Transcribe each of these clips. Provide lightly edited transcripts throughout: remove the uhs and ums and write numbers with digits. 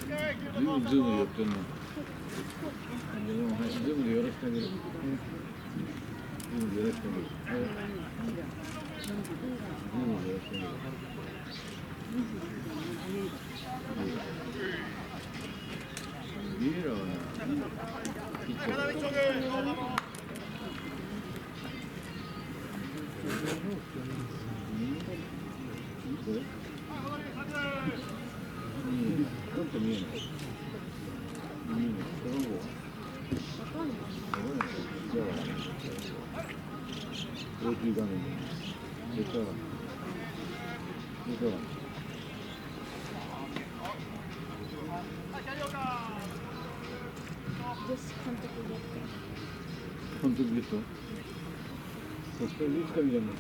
ズームでやってんの。はい、ズームでやらせてあげる。ズームでやらせてあげる。ズームでやらせてあげる。ビエラはね、ピッチャー。ちょっと見えない。じゃあ、大きい画面で。出たら。監督ゲット。そしていつか見れます。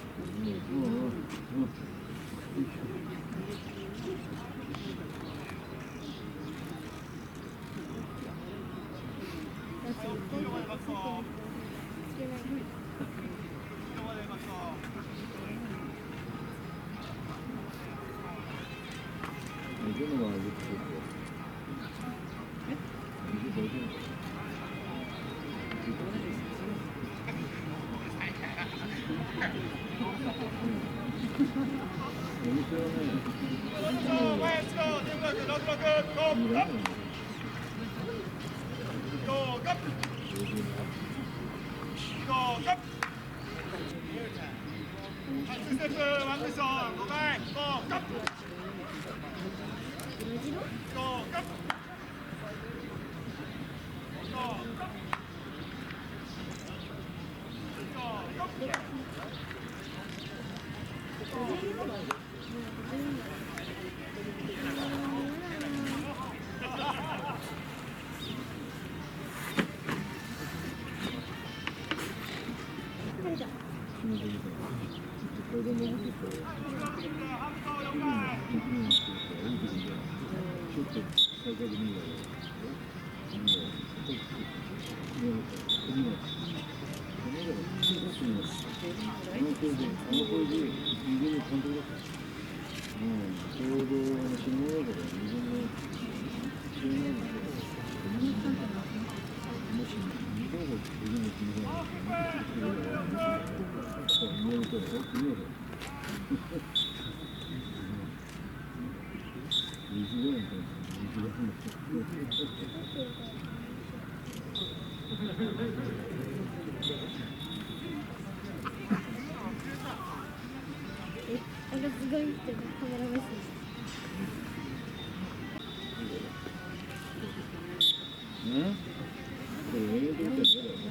すごい人がカメラ目線。これ映像って嫌だよね。